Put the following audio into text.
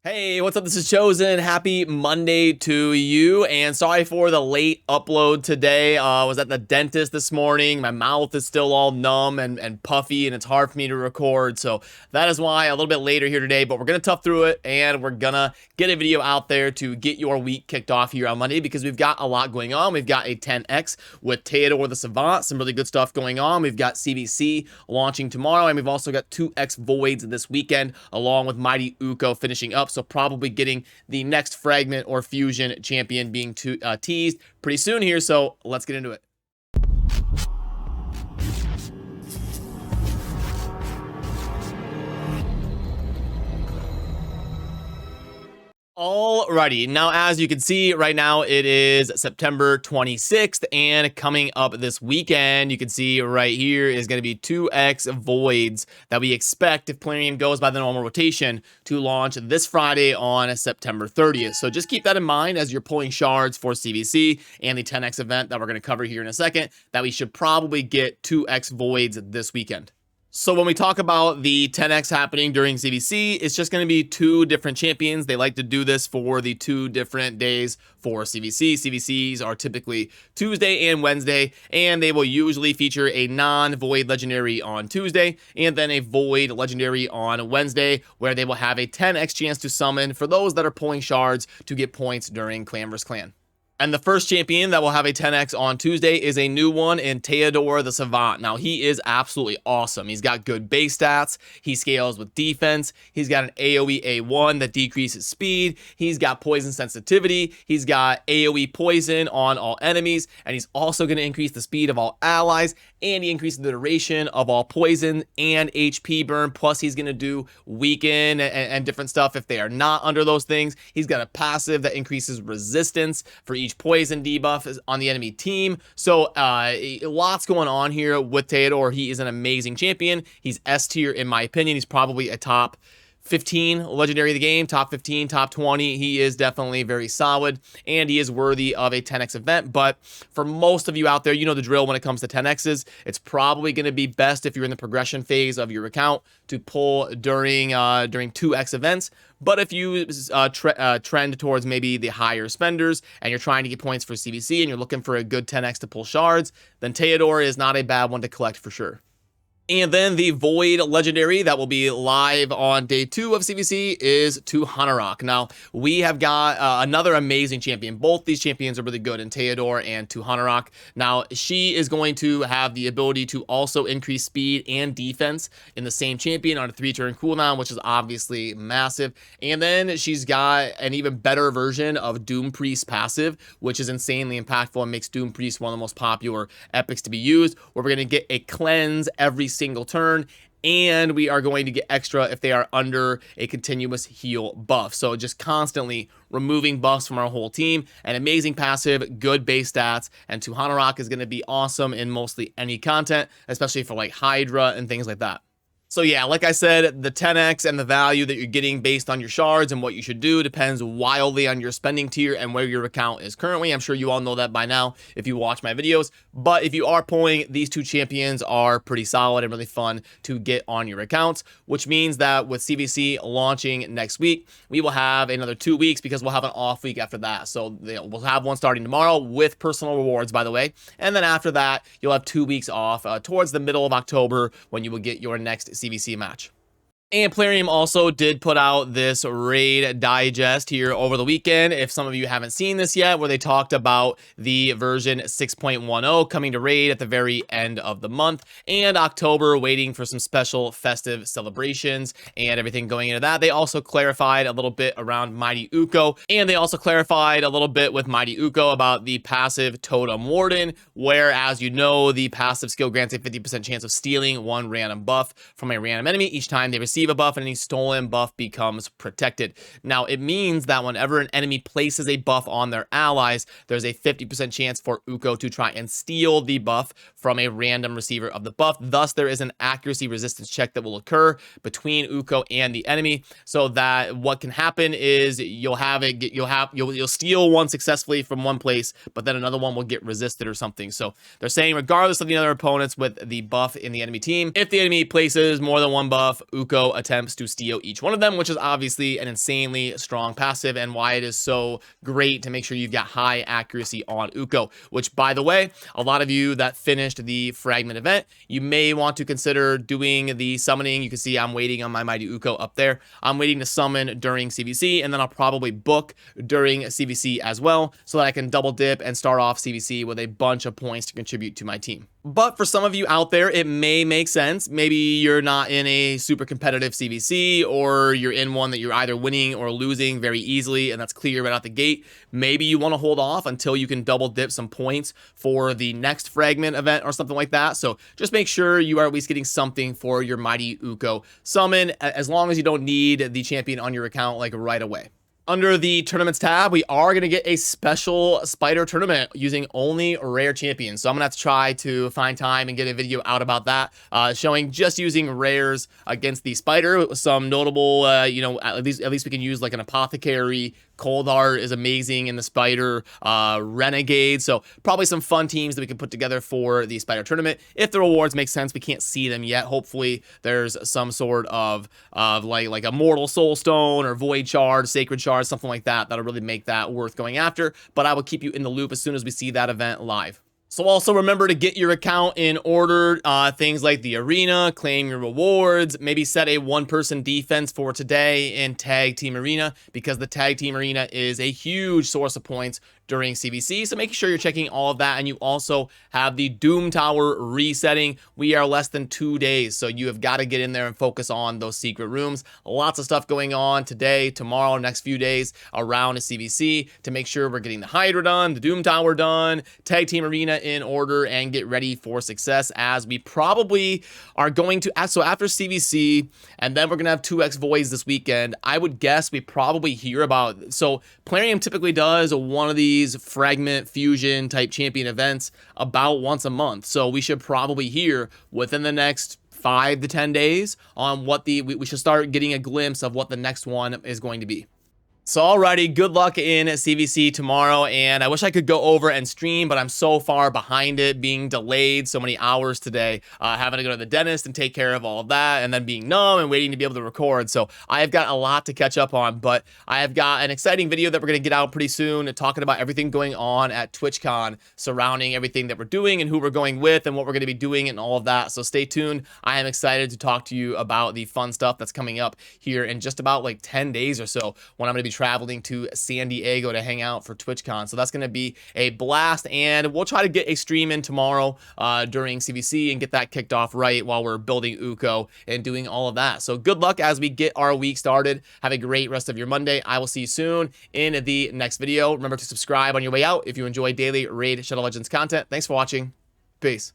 Hey, what's up? This is Chosen. Happy Monday to you, and sorry for the late upload today. I was at the dentist this morning. My mouth is still all numb and puffy, and it's hard for me to record, so that is why a little bit later here today, but we're going to tough through it, and we're going to get a video out there to get your week kicked off here on Monday, because we've got a lot going on. We've got a 10X with Theodore the Savant, some really good stuff going on. We've got CVC launching tomorrow, and we've also got 2X Voids this weekend, along with Mighty Uko finishing up. So probably getting the next fragment or fusion champion being teased pretty soon here. So let's get into it. Alrighty, now as you can see right now, it is September 26th, and coming up this weekend, you can see right here is going to be 2X Voids that we expect, if Plarium goes by the normal rotation, to launch this Friday on September 30th. So just keep that in mind as you're pulling shards for CVC and the 10X event that we're going to cover here in a second, that we should probably get 2X Voids this weekend. So when we talk about the 10X happening during CVC, it's just going to be two different champions. They like to do this for the 2 different days for CVC. CVCs are typically Tuesday and Wednesday, and they will usually feature a non-void legendary on Tuesday and then a void legendary on Wednesday, where they will have a 10X chance to summon for those that are pulling shards to get points during Clan vs. Clan. And the first champion that will have a 10X on Tuesday is a new one in Theodore the Savant. Now, he is absolutely awesome. He's got good base stats. He scales with defense. He's got an AoE A1 that decreases speed. He's got poison sensitivity. He's got AoE poison on all enemies. And he's also going to increase the speed of all allies. And he increases the duration of all poison and HP burn. Plus, he's going to do weaken and different stuff if they are not under those things. He's got a passive that increases resistance for each poison debuff is on the enemy team. So lots going on here with Theodore. He is an amazing champion. He's S tier in my opinion. He's probably a top 15 legendary of the game, top 15, top 20. He is definitely very solid, and he is worthy of a 10X event. But for most of you out there, you know the drill when it comes to 10Xs. It's probably going to be best if you're in the progression phase of your account to pull during 2X events. But if you trend towards maybe the higher spenders and you're trying to get points for CVC and you're looking for a good 10X to pull shards, then Theodore is not a bad one to collect for sure. And then the Void Legendary that will be live on day 2 of CVC is Tuhanarok. Now, we have got another amazing champion. Both these champions are really good in Theodore and Tuhanarok. Now, she is going to have the ability to also increase speed and defense in the same champion on a 3-turn cooldown, which is obviously massive. And then she's got an even better version of Doom Priest passive, which is insanely impactful and makes Doom Priest one of the most popular epics to be used, where we're going to get a cleanse every single turn, and we are going to get extra if they are under a continuous heal buff. So just constantly removing buffs from our whole team. An amazing passive, good base stats, and Tuhanarok is going to be awesome in mostly any content, especially for like Hydra and things like that. So yeah, like I said, the 10X and the value that you're getting based on your shards and what you should do depends wildly on your spending tier and where your account is currently. I'm sure you all know that by now if you watch my videos. But if you are pulling, these 2 champions are pretty solid and really fun to get on your accounts, which means that with CVC launching next week, we will have another 2 weeks because we'll have an off week after that. So we'll have one starting tomorrow with personal rewards, by the way. And then after that, you'll have 2 weeks off towards the middle of October when you will get your next CVC match. And Plarium also did put out this raid digest here over the weekend, if some of you haven't seen this yet, where they talked about the version 6.10 coming to raid at the very end of the month, and October waiting for some special festive celebrations and everything going into that. They also clarified a little bit around Mighty Uko, and they also clarified a little bit with Mighty Uko about the passive Totem Warden, where, as you know, the passive skill grants a 50% chance of stealing one random buff from a random enemy each time they receive a buff, and any stolen buff becomes protected. Now, it means that whenever an enemy places a buff on their allies, there's a 50% chance for Uko to try and steal the buff from a random receiver of the buff. Thus, there is an accuracy resistance check that will occur between Uko and the enemy, so that what can happen is you'll steal one successfully from one place, but then another one will get resisted or something. So they're saying regardless of the other opponents with the buff in the enemy team, if the enemy places more than one buff, Uko 0 attempts to steal each one of them, which is obviously an insanely strong passive, and why it is so great to make sure you've got high accuracy on Uko, which, by the way, a lot of you that finished the fragment event, you may want to consider doing the summoning. You can see I'm waiting on my Mighty Uko up there. I'm waiting to summon during CVC, and then I'll probably book during CVC as well, so that I can double dip and start off CVC with a bunch of points to contribute to my team. But for some of you out there, it may make sense. Maybe you're not in a super competitive CVC, or you're in one that you're either winning or losing very easily, and that's clear right out the gate. Maybe you want to hold off until you can double dip some points for the next fragment event or something like that. So just make sure you are at least getting something for your Mighty Uko summon, as long as you don't need the champion on your account like right away. Under the tournaments tab, we are going to get a special spider tournament using only rare champions. So I'm going to have to try to find time and get a video out about that, showing just using rares against the spider with some notable, at least we can use like an apothecary. Cold Heart is amazing in the spider, Renegade. So probably some fun teams that we can put together for the spider tournament. If the rewards make sense, we can't see them yet. Hopefully there's some sort of like a Mortal Soul Stone or Void Shard, Sacred Shard, something like that. That'll really make that worth going after. But I will keep you in the loop as soon as we see that event live. So also remember to get your account in order, things like the arena, claim your rewards, maybe set a one-person defense for today in Tag Team Arena, because the Tag Team Arena is a huge source of points during CVC. So making sure you're checking all of that. And you also have the Doom Tower resetting. We are less than 2 days, so you have got to get in there and focus on those secret rooms. Lots of stuff going on today, tomorrow, next few days around a CVC to make sure we're getting the Hydra done, the Doom Tower done, Tag Team Arena in order, and get ready for success, as we probably are going to, so after CVC, and then we're going to have 2x Voids this weekend. I would guess we probably hear about, so Plarium typically does one of these fragment fusion type champion events about once a month. So we should probably hear within the next 5 to 10 days on what we should start getting a glimpse of what the next one is going to be. So alrighty, good luck in CVC tomorrow, and I wish I could go over and stream, but I'm so far behind it, being delayed so many hours today, having to go to the dentist and take care of all of that, and then being numb and waiting to be able to record. So I have got a lot to catch up on, but I have got an exciting video that we're going to get out pretty soon, talking about everything going on at TwitchCon, surrounding everything that we're doing and who we're going with and what we're going to be doing and all of that. So stay tuned. I am excited to talk to you about the fun stuff that's coming up here in just about like 10 days or so, when I'm going to be traveling to San Diego to hang out for TwitchCon. So that's going to be a blast, and we'll try to get a stream in tomorrow during CVC and get that kicked off right while we're building Uko and doing all of that. So good luck as we get our week started. Have a great rest of your Monday. I will see you soon in the next video. Remember to subscribe on your way out if you enjoy daily Raid Shadow Legends content. Thanks for watching. Peace.